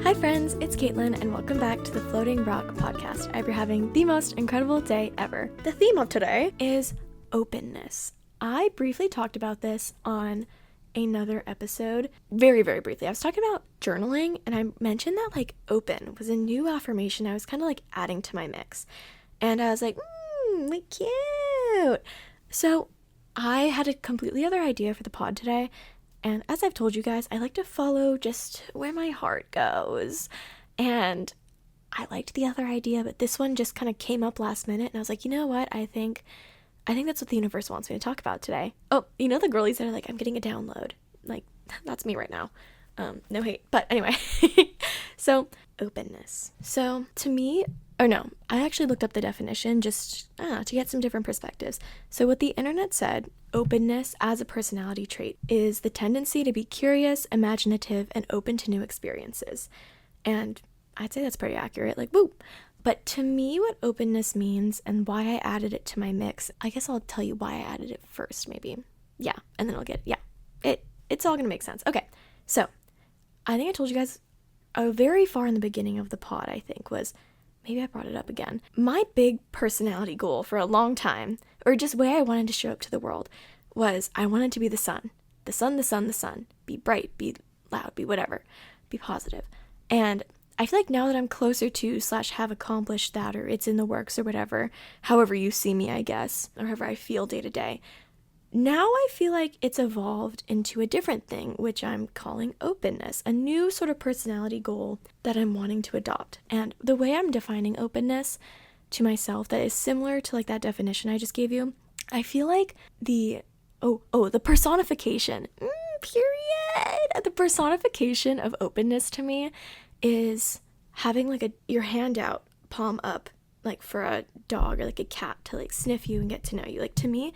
Hi friends, it's Caitlin and welcome back to the Floating Rock podcast. I hope you're having the most incredible day ever. The theme of today is openness. I briefly talked about this on another episode, very briefly. I was talking about journaling and I mentioned that open was a new affirmation I was kind of adding to my mix. And I was like, cute. So I had a completely other idea for the pod today. And as I've told you guys, I like to follow just where my heart goes. And I liked the other idea, but this one just kind of came up last minute. And I was like, you know what? I think that's what the universe wants me to talk about today. Oh, you know the girlies that are like, I'm getting a download. That's me right now. No hate. But anyway, so openness. So to me, I actually looked up the definition just to get some different perspectives. So what the internet said, openness as a personality trait is the tendency to be curious, imaginative, and open to new experiences. And I'd say that's pretty accurate, woo. But to me, what openness means and why I added it to my mix, I guess I'll tell you why I added it first, maybe. Yeah, and then it's all gonna make sense. Okay, so I think I told you guys very far in the beginning of the pod, I think, was, maybe I brought it up again, my big personality goal for a long time, or just way I wanted to show up to the world, was I wanted to be the sun. The sun, the sun, the sun. Be bright, be loud, be whatever. Be positive. And I feel like now that I'm closer to / have accomplished that, or it's in the works or whatever, however you see me, I guess, or however I feel day to day, now I feel like it's evolved into a different thing, which I'm calling openness, a new sort of personality goal that I'm wanting to adopt. And the way I'm defining openness to myself that is similar to that definition I just gave you, I feel like the personification, period. The personification of openness to me is having your hand out, palm up, for a dog or a cat to sniff you and get to know you. To me,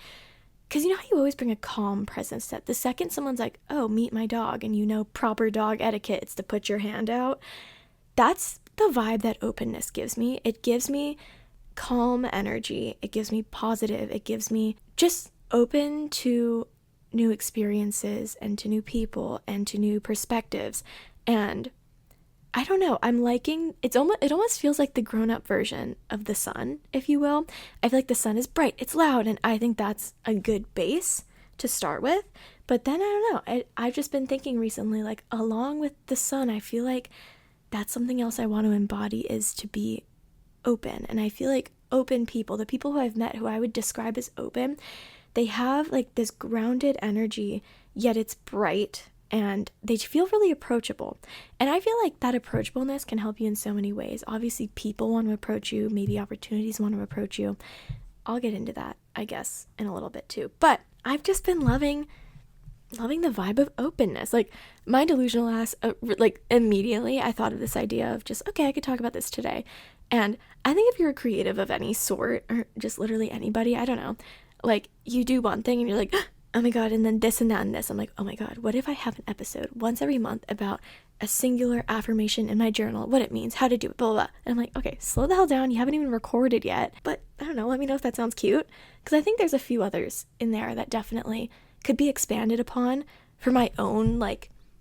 because you know how you always bring a calm presence that the second someone's like, oh, meet my dog, and proper dog etiquette, it's to put your hand out. That's the vibe that openness gives me. It gives me calm energy. It gives me positive. It gives me just open to new experiences and to new people and to new perspectives. And I don't know, I'm liking, it almost feels like the grown-up version of the sun, if you will. I feel like the sun is bright, it's loud, and I think that's a good base to start with. But then, I don't know, I've just been thinking recently, along with the sun, I feel like that's something else I want to embody, is to be open. And I feel like open people, the people who I've met who I would describe as open, they have this grounded energy, yet it's bright, and they feel really approachable. And I feel like that approachableness can help you in so many ways. Obviously, people want to approach you. Maybe opportunities want to approach you. I'll get into that, I guess, in a little bit too. But I've just been loving the vibe of openness. My delusional ass, immediately I thought of this idea of just, okay, I could talk about this today. And I think if you're a creative of any sort, or just literally anybody, I don't know, you do one thing and you're like, oh my god, and then this and that and this. I'm like, oh my god, what if I have an episode once every month about a singular affirmation in my journal, what it means, how to do it, blah, blah, blah. And I'm like, okay, slow the hell down. You haven't even recorded yet. But I don't know, let me know if that sounds cute. Because I think there's a few others in there that definitely could be expanded upon for my own,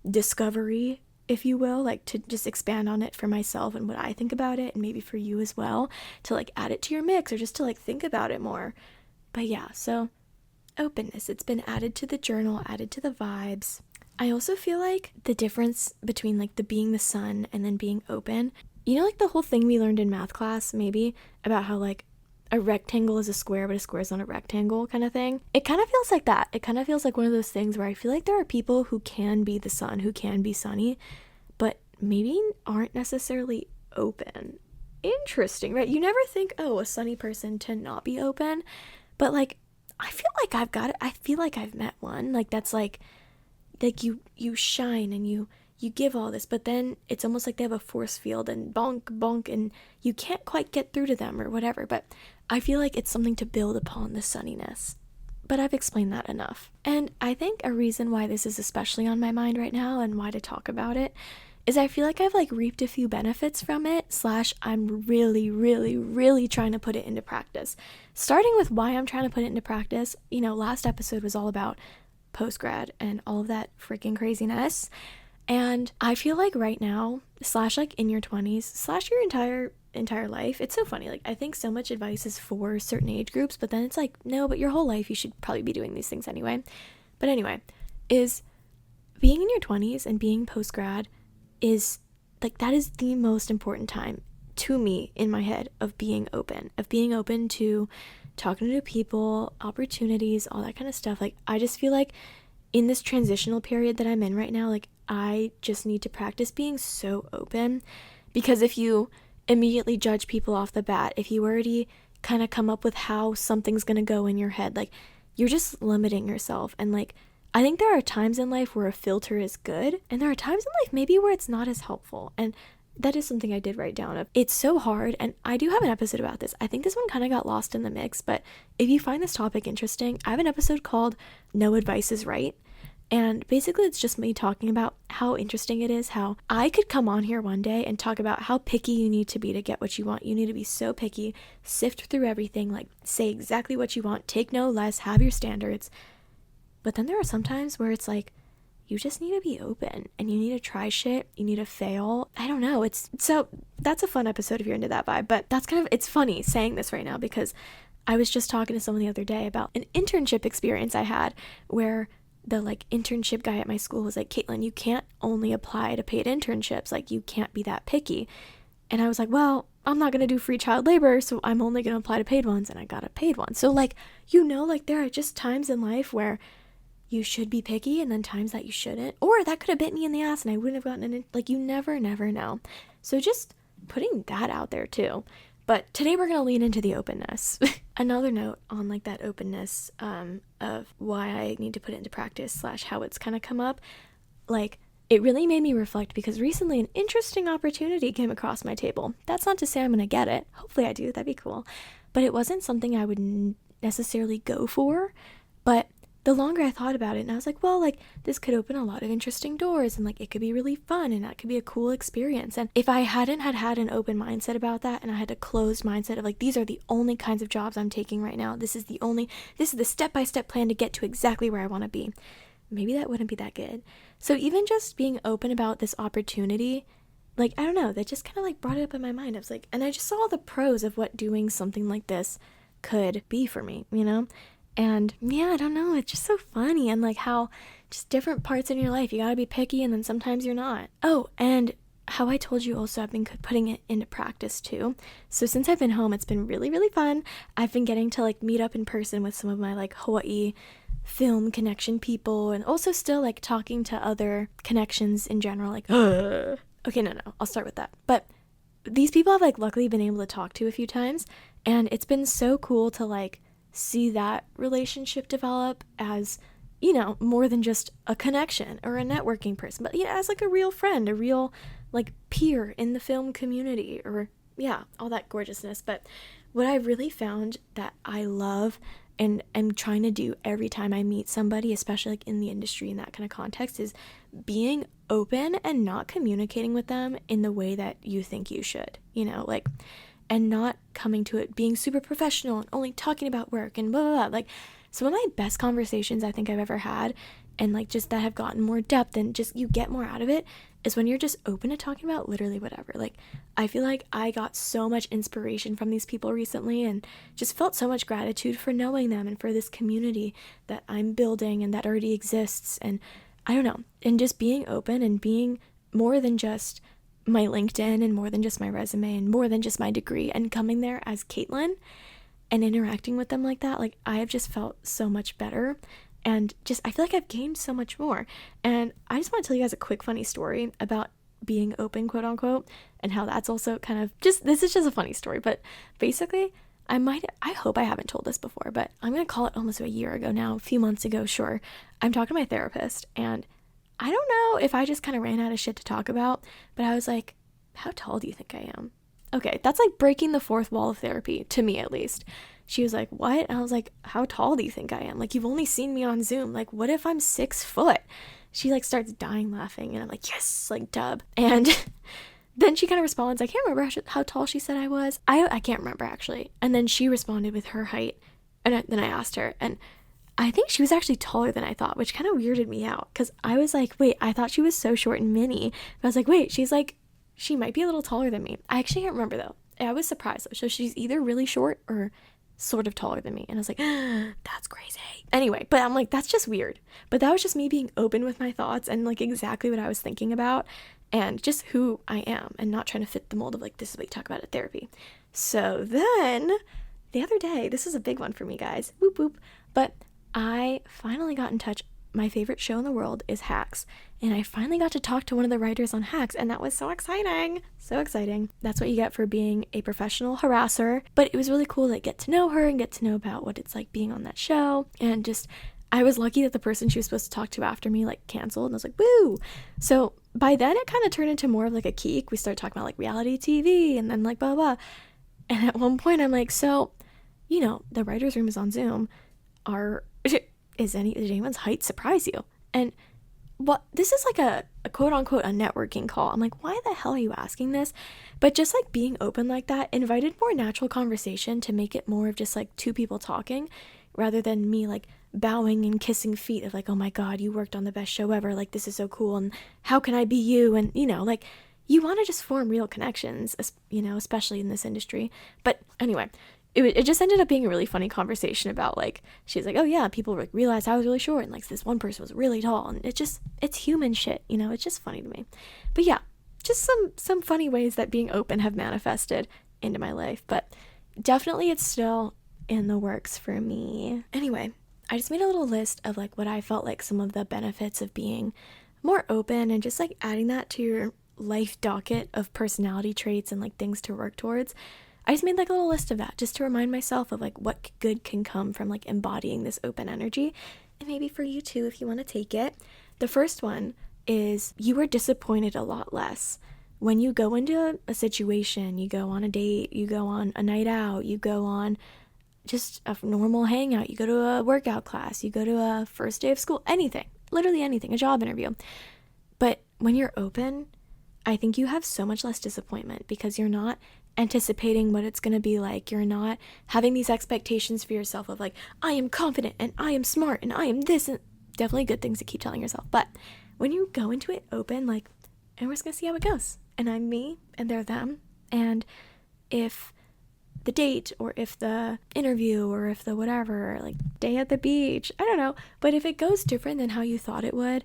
discovery, if you will, to just expand on it for myself and what I think about it, and maybe for you as well, to add it to your mix or just to think about it more. But yeah, so openness, it's been added to the journal, added to the vibes. I also feel like the difference between the being the sun and then being open, the whole thing we learned in math class, maybe, about how a rectangle is a square but a square is not a rectangle kind of thing. It kind of feels like that. It kind of feels like one of those things where I feel like there are people who can be the sun, who can be sunny, but maybe aren't necessarily open. Interesting, right? You never think, oh, a sunny person to not be open, but I feel like I've got it. I feel like I've met one. That's you shine and you give all this, but then it's almost like they have a force field and bonk, and you can't quite get through to them or whatever. But I feel like it's something to build upon the sunniness. But I've explained that enough. And I think a reason why this is especially on my mind right now and why to talk about it is I feel like I've reaped a few benefits from it, / I'm really trying to put it into practice. Starting with why I'm trying to put it into practice, last episode was all about post-grad and all of that freaking craziness. And I feel like right now, slash like in your 20s, slash your entire life, it's so funny. Like, I think so much advice is for certain age groups, but then it's like, no, but your whole life you should probably be doing these things anyway. But anyway, is being in your 20s and being post-grad is like, that is the most important time to me in my head of being open to talking to people, opportunities, all that kind of stuff. Like, I just feel like in this transitional period that I'm in right now, like, I just need to practice being so open, because if you immediately judge people off the bat, if you already kind of come up with how something's going to go in your head, like, you're just limiting yourself. And like, I think there are times in life where a filter is good, and there are times in life maybe where it's not as helpful. And that is something I did write down of. It's so hard, and I do have an episode about this. I think this one kind of got lost in the mix, but if you find this topic interesting, I have an episode called No Advice is Right. And basically it's just me talking about how interesting it is how I could come on here one day and talk about how picky you need to be to get what you want. You need to be so picky, sift through everything, like say exactly what you want, take no less, have your standards. But then there are some times where it's like, you just need to be open and you need to try shit. You need to fail. I don't know. So that's a fun episode if you're into that vibe, but it's funny saying this right now because I was just talking to someone the other day about an internship experience I had where the like internship guy at my school was like, Caitlin, you can't only apply to paid internships. Like, you can't be that picky. And I was like, well, I'm not going to do free child labor, so I'm only going to apply to paid ones, and I got a paid one. So like, like there are just times in life where you should be picky and then times that you shouldn't, or that could have bit me in the ass and I wouldn't have gotten it. Like, you never know. So just putting that out there too. But today we're going to lean into the openness. Another note on like that openness of why I need to put it into practice / how it's kind of come up. Like, it really made me reflect because recently an interesting opportunity came across my table. That's not to say I'm going to get it. Hopefully I do. That'd be cool. But it wasn't something I would necessarily go for. But the longer I thought about it, and I was like, well, like, this could open a lot of interesting doors, and like, it could be really fun, and that could be a cool experience. And if I hadn't had an open mindset about that, and I had a closed mindset of like, these are the only kinds of jobs I'm taking right now, this is the step-by-step plan to get to exactly where I want to be, maybe that wouldn't be that good. So even just being open about this opportunity, like, I don't know, that just kind of like brought it up in my mind. I was like, and I just saw the pros of what doing something like this could be for me, And yeah, I don't know, it's just so funny, and like how just different parts in your life, you gotta be picky and then sometimes you're not. Oh, and how I told you also I've been putting it into practice too. So since I've been home, it's been really, really fun. I've been getting to like meet up in person with some of my like Hawaii film connection people, and also still like talking to other connections in general, like, okay, no, I'll start with that. But these people I've like luckily been able to talk to a few times, and it's been so cool to like see that relationship develop as, more than just a connection or a networking person, but as like a real friend, a real like peer in the film community, or all that gorgeousness. But what I really found that I love and am trying to do every time I meet somebody, especially like in the industry in that kind of context, is being open and not communicating with them in the way that you think you should, like, and not coming to it being super professional and only talking about work and blah, blah, blah. Like, some of my best conversations I think I've ever had, and like just that have gotten more depth and just you get more out of it, is when you're just open to talking about literally whatever. Like, I feel like I got so much inspiration from these people recently and just felt so much gratitude for knowing them and for this community that I'm building and that already exists. And I don't know, and just being open and being more than just my LinkedIn and more than just my resume and more than just my degree, and coming there as Caitlin and interacting with them like that, like, I have just felt so much better, and just I feel like I've gained so much more. And I just want to tell you guys a quick funny story about being open, quote unquote, and how that's also kind of just, this is just a funny story, but basically I hope I haven't told this before, but I'm gonna call it almost a year ago now, a few months ago, sure. I'm talking to my therapist, and I don't know if I just kind of ran out of shit to talk about, but I was like, how tall do you think I am? Okay, that's like breaking the fourth wall of therapy, to me at least. She was like, what? And I was like, how tall do you think I am? Like, you've only seen me on Zoom. Like, what if I'm 6 foot? She like starts dying laughing, and I'm like, yes, like, dub. And then she kind of responds, I can't remember how tall she said I was. I can't remember actually. And then she responded with her height, and then I asked her, and I think she was actually taller than I thought, which kind of weirded me out because I was like, wait, I thought she was so short and mini. But I was like, wait, she might be a little taller than me. I actually can't remember though. I was surprised though. So she's either really short or sort of taller than me. And I was like, that's crazy. Anyway, but I'm like, that's just weird. But that was just me being open with my thoughts and like exactly what I was thinking about and just who I am and not trying to fit the mold of like, this is what you talk about at therapy. So then the other day, this is a big one for me, guys. Whoop, whoop. But I finally got in touch. My favorite show in the world is Hacks. And I finally got to talk to one of the writers on Hacks, and that was so exciting. So exciting. That's what you get for being a professional harasser. But it was really cool to get to know her and get to know about what it's like being on that show. And just, I was lucky that the person she was supposed to talk to after me like canceled. And I was like, woo! So by then it kind of turned into more of like a geek. We started talking about like reality TV and then like blah, blah. And at one point I'm like, so, you know, the writer's room is on Zoom. Did anyone's height surprise you? And what, this is like a quote unquote a networking call. I'm like, why the hell are you asking this? But just like being open like that invited more natural conversation to make it more of just like two people talking rather than me like bowing and kissing feet of like, oh my God, you worked on the best show ever. Like, this is so cool. And how can I be you? And, you know, like you want to just form real connections, you know, especially in this industry. But anyway, it just ended up being a really funny conversation about like, she's like, oh yeah, people like realized I was really short and like this one person was really tall, and it's human shit, you know, it's just funny to me. But yeah, just some funny ways that being open have manifested into my life, but definitely it's still in the works for me. Anyway, I just made a little list of like what I felt like some of the benefits of being more open and just like adding that to your life docket of personality traits and like things to work towards. I just made like a little list of that just to remind myself of like what good can come from like embodying this open energy, and maybe for you too if you want to take it. The first one is you are disappointed a lot less. When you go into a situation, you go on a date, you go on a night out, you go on just a normal hangout, you go to a workout class, you go to a first day of school, anything, literally anything, a job interview. But when you're open, I think you have so much less disappointment because you're not anticipating what it's going to be like. You're not having these expectations for yourself of like, I am confident and I am smart and I am this, and definitely good things to keep telling yourself. But when you go into it open, like, and we're just going to see how it goes. And I'm me and they're them. And if the date or if the interview or if the whatever, like day at the beach, I don't know. But if it goes different than how you thought it would,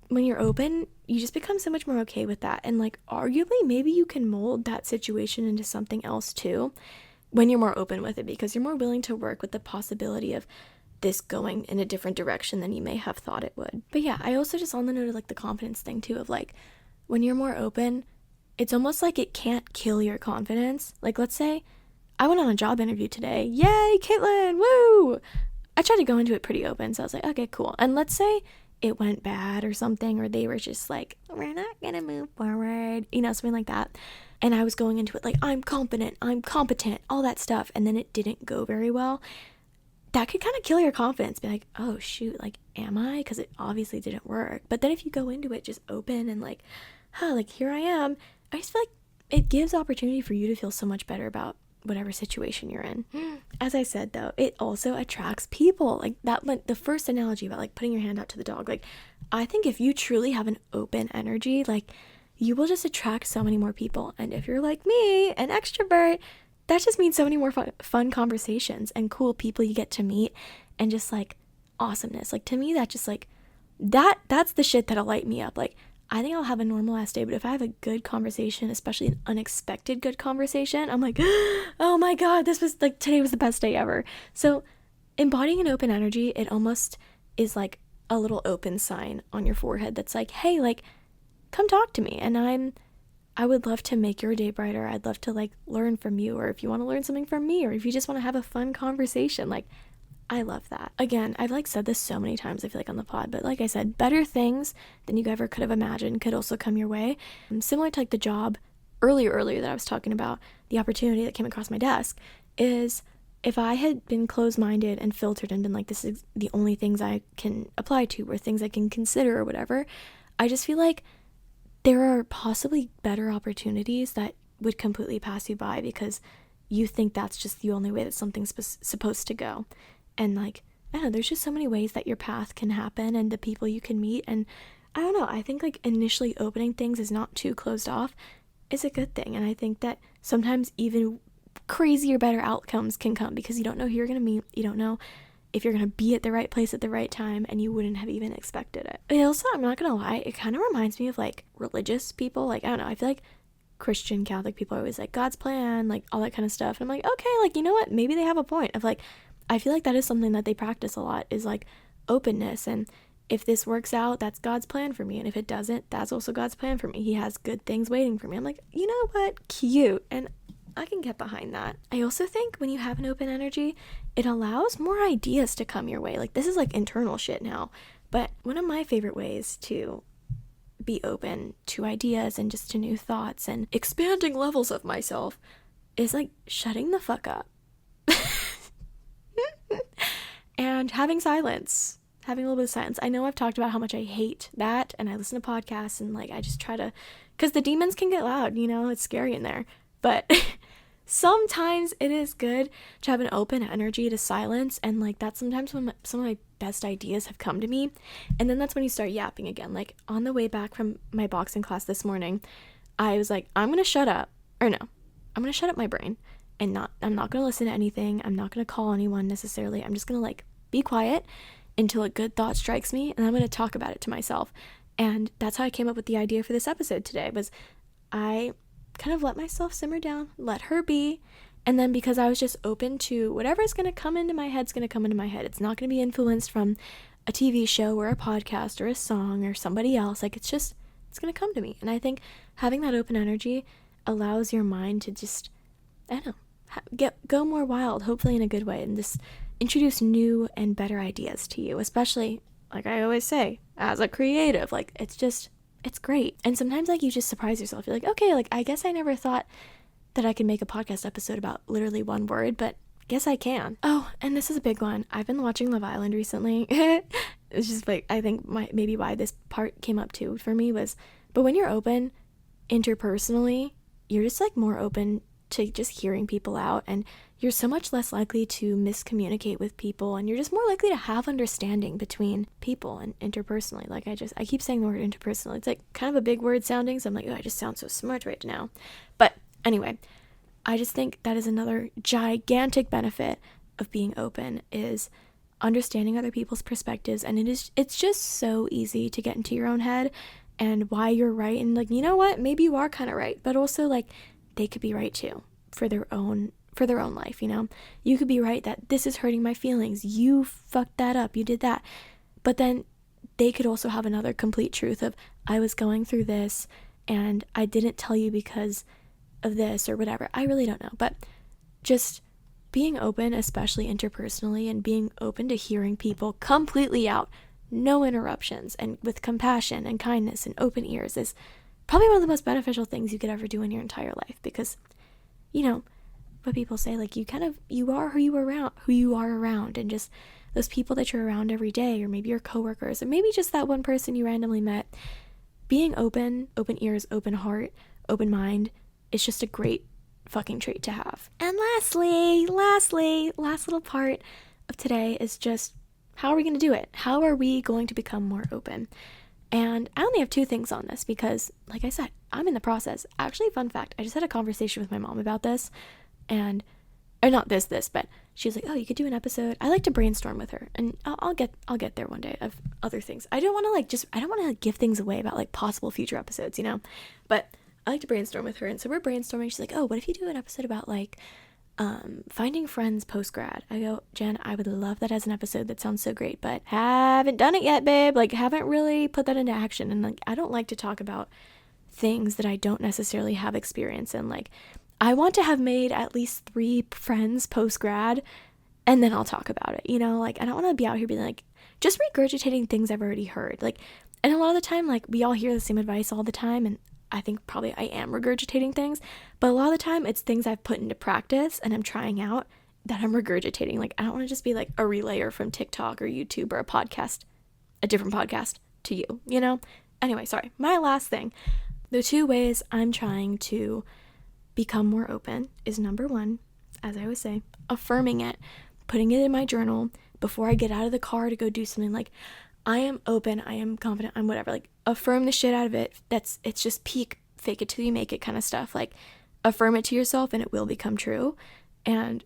when you're open, you just become so much more okay with that. And like arguably maybe you can mold that situation into something else too when you're more open with it, because you're more willing to work with the possibility of this going in a different direction than you may have thought it would. But yeah, I also just on the note of like the confidence thing too, of like when you're more open, it's almost like it can't kill your confidence. Like let's say I went on a job interview today. Yay, Caitlin, woo! I tried to go into it pretty open, so I was like, okay, cool. And let's say it went bad or something, or they were just like, we're not gonna move forward, you know, something like that. And I was going into it like, I'm confident, I'm competent, all that stuff, and then it didn't go very well. That could kind of kill your confidence. Be like, oh shoot, like, am I? Because it obviously didn't work. But then if you go into it just open and like, like here I am, I just feel like it gives opportunity for you to feel so much better about whatever situation you're in. As I said though, it also attracts people. Like that, like the first analogy about like putting your hand out to the dog, like I think if you truly have an open energy, like you will just attract so many more people. And if you're like me, an extrovert, that just means so many more fun conversations and cool people you get to meet, and just like awesomeness. Like to me, that just like that's the shit that'll light me up. Like I think I'll have a normal ass day, but if I have a good conversation, especially an unexpected good conversation, I'm like, oh my God, this was like, today was the best day ever. So embodying an open energy, it almost is like a little open sign on your forehead that's like, hey, like, come talk to me. And I would love to make your day brighter. I'd love to like learn from you, or if you want to learn something from me, or if you just want to have a fun conversation, like, I love that. Again, I've like said this so many times, I feel like on the pod, but like I said, better things than you ever could have imagined could also come your way. Similar to like the job earlier that I was talking about, the opportunity that came across my desk is if I had been closed-minded and filtered and been like, this is the only things I can apply to or things I can consider or whatever, I just feel like there are possibly better opportunities that would completely pass you by because you think that's just the only way that something's supposed to go. And like, I don't know, there's just so many ways that your path can happen and the people you can meet. And I don't know, I think like initially opening things is not too closed off is a good thing. And I think that sometimes even crazier, better outcomes can come because you don't know who you're going to meet. You don't know if you're going to be at the right place at the right time, and you wouldn't have even expected it. It also, I'm not going to lie, it kind of reminds me of like religious people. Like, I don't know, I feel like Christian Catholic people are always like God's plan, like all that kind of stuff. And I'm like, okay, like, you know what? Maybe they have a point of like, I feel like that is something that they practice a lot, is like openness. And if this works out, that's God's plan for me. And if it doesn't, that's also God's plan for me. He has good things waiting for me. I'm like, you know what? Cute. And I can get behind that. I also think when you have an open energy, it allows more ideas to come your way. Like, this is like internal shit now. But one of my favorite ways to be open to ideas and just to new thoughts and expanding levels of myself is like shutting the fuck up. And having silence. Having a little bit of silence. I know I've talked about how much I hate that, and I listen to podcasts and like I just try to, because the demons can get loud, you know, it's scary in there. But sometimes it is good to have an open energy to silence, and like that's sometimes when some of my best ideas have come to me. And then that's when you start yapping again. Like on the way back from my boxing class this morning, I was like, I'm gonna shut up my brain, and I'm not gonna listen to anything. I'm not gonna call anyone necessarily. I'm just gonna like be quiet until a good thought strikes me, and I'm gonna talk about it to myself. And that's how I came up with the idea for this episode today. Was I kind of let myself simmer down, let her be, and then because I was just open to whatever's going to come into my head's going to come into my head. It's not going to be influenced from a TV show or a podcast or a song or somebody else. Like, it's going to come to me. And I think having that open energy allows your mind to just, I don't know, go more wild, hopefully in a good way, and just introduce new and better ideas to you, especially, like I always say, as a creative. Like, it's great. And sometimes like you just surprise yourself. You're like, okay, like I guess I never thought that I could make a podcast episode about literally one word, but guess I can. Oh, and this is a big one. I've been watching Love Island recently. It's just like, I think maybe why this part came up too for me was, but when you're open interpersonally, you're just like more open to just hearing people out, and you're so much less likely to miscommunicate with people, and you're just more likely to have understanding between people and interpersonally. Like I keep saying the word interpersonal. It's like kind of a big word sounding, so I'm like, oh, I just sound so smart right now. But anyway, I just think that is another gigantic benefit of being open, is understanding other people's perspectives. And it's just so easy to get into your own head and why you're right, and like, you know what, maybe you are kind of right, but also like they could be right too for their own life, you know? You could be right that this is hurting my feelings. You fucked that up. You did that. But then they could also have another complete truth of, I was going through this and I didn't tell you because of this or whatever. I really don't know. But just being open, especially interpersonally, and being open to hearing people completely out, no interruptions, and with compassion and kindness and open ears is probably one of the most beneficial things you could ever do in your entire life. Because, you know, what people say, like, you are who you are around, and just those people that you're around every day, or maybe your coworkers, or maybe just that one person you randomly met. Being open ears, open heart, open mind is just a great fucking trait to have. And lastly, last little part of today is just, how are we going to do it? How are we going to become more open? And I only have 2 things on this because, like I said, I'm in the process. Actually, fun fact, I just had a conversation with my mom about this, and, or not this, but she's like, oh, you could do an episode. I like to brainstorm with her, and I'll get there one day of other things. I don't want to give things away about like possible future episodes, you know, but I like to brainstorm with her. And so we're brainstorming. She's like, oh, what if you do an episode about like finding friends post-grad? I go, Jen, I would love that as an episode. That sounds so great, but haven't done it yet, babe. Like, haven't really put that into action. And like, I don't like to talk about things that I don't necessarily have experience in. Like, I want to have made at least 3 friends post-grad, and then I'll talk about it, you know? Like, I don't want to be out here being like, just regurgitating things I've already heard. Like, and a lot of the time, like, we all hear the same advice all the time, and I think probably I am regurgitating things, but a lot of the time it's things I've put into practice and I'm trying out that I'm regurgitating. Like, I don't want to just be like a relayer from TikTok or YouTube or a different podcast to you, you know? Anyway, sorry. My last thing, the 2 ways I'm trying to become more open is, number 1, as I always say, affirming it, putting it in my journal, before I get out of the car to go do something, like, I am open, I am confident, I'm whatever, like, affirm the shit out of it. It's just peak fake it till you make it kind of stuff. Like, affirm it to yourself and it will become true. And,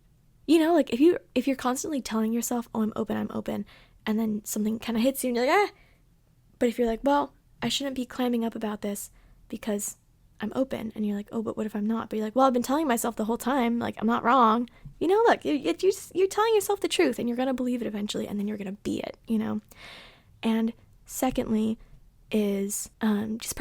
like, if you're constantly telling yourself, oh, I'm open, and then something kind of hits you and you're like, but if you're like, well, I shouldn't be clamming up about this because I'm open, and you're like, oh, but what if I'm not? But you're like, well, I've been telling myself the whole time, like, I'm not wrong. Look, you're telling yourself the truth, and you're going to believe it eventually, and then you're going to be it, And secondly is just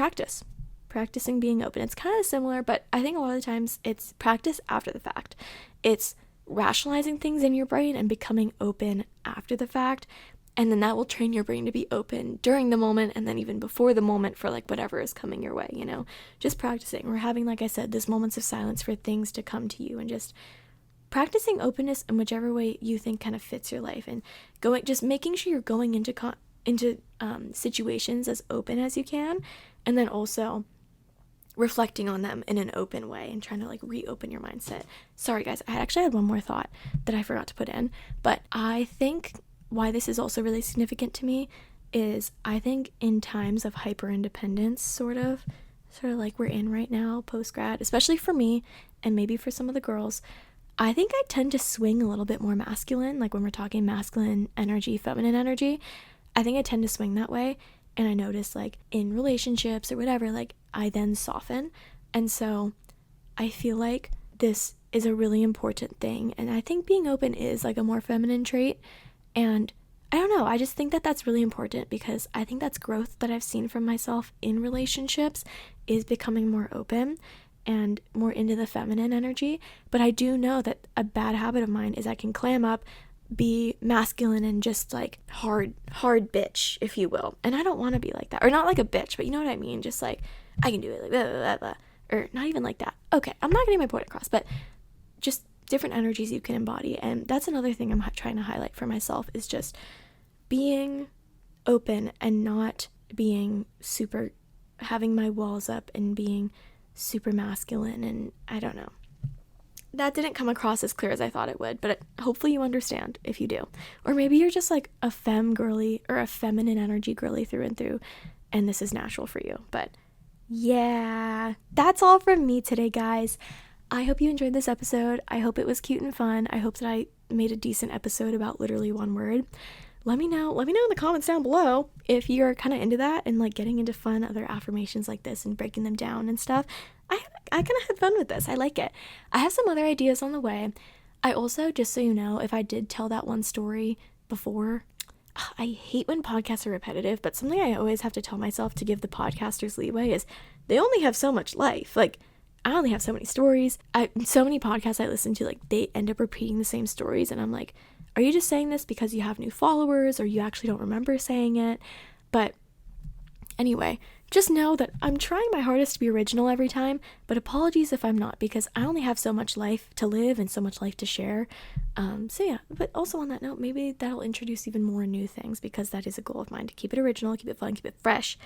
practicing being open. It's kind of similar, but I think a lot of the times it's practice after the fact. It's rationalizing things in your brain and becoming open after the fact, and then that will train your brain to be open during the moment, and then even before the moment for, like, whatever is coming your way, just practicing. We're having, like I said, these moments of silence for things to come to you, and just practicing openness in whichever way you think kind of fits your life, and just making sure you're going into situations as open as you can, and then also reflecting on them in an open way and trying to, like, reopen your mindset. Sorry guys, I actually had one more thought that I forgot to put in, but I think why this is also really significant to me is I think in times of hyper independence, sort of like we're in right now, post-grad, especially for me and maybe for some of the girls, I think I tend to swing a little bit more masculine. Like, when we're talking masculine energy, feminine energy, I think I tend to swing that way. And I notice, like, in relationships or whatever, like, I then soften. And so I feel like this is a really important thing. And I think being open is, like, a more feminine trait. And I don't know, I just think that that's really important, because I think that's growth that I've seen from myself in relationships, is becoming more open and more into the feminine energy. But I do know that a bad habit of mine is I can clam up, be masculine, and just, like, hard bitch, if you will. And I don't want to be like that. Or not like a bitch, but you know what I mean? Just, like, I can do it, like, blah, blah, blah, blah. Or not even like that. Okay, I'm not getting my point across, but just different energies you can embody. And that's another thing I'm trying to highlight for myself, is just being open and not being super, having my walls up and being super masculine. And I don't know, that didn't come across as clear as I thought it would, but hopefully you understand if you do. Or maybe you're just, like, a femme girly or a feminine energy girly through and through, and this is natural for you. But yeah, that's all from me today, guys. I hope you enjoyed this episode. I hope it was cute and fun. I hope that I made a decent episode about literally one word. Let me know in the comments down below if you're kind of into that and, like, getting into fun other affirmations like this and breaking them down and stuff. I kind of had fun with this. I like it. I have some other ideas on the way. I also, just so you know, if I did tell that one story before, I hate when podcasts are repetitive, but something I always have to tell myself to give the podcasters leeway is they only have so much life. Like, I only have so many stories. So many podcasts I listen to, like, they end up repeating the same stories, and I'm like, are you just saying this because you have new followers, or you actually don't remember saying it? But anyway, just know that I'm trying my hardest to be original every time, but apologies if I'm not, because I only have so much life to live and so much life to share. So yeah, but also on that note, maybe that'll introduce even more new things, because that is a goal of mine, to keep it original, keep it fun, keep it fresh.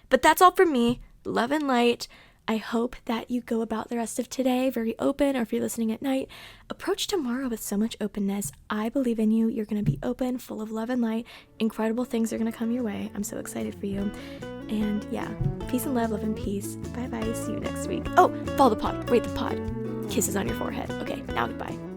But that's all from me. Love and light. I hope that you go about the rest of today very open, or if you're listening at night, approach tomorrow with so much openness. I believe in you. You're going to be open, full of love and light. Incredible things are going to come your way. I'm so excited for you. And yeah, peace and love and peace. Bye bye. See you next week. Oh, follow the pod. Rate the pod. Kisses on your forehead. Okay, now goodbye.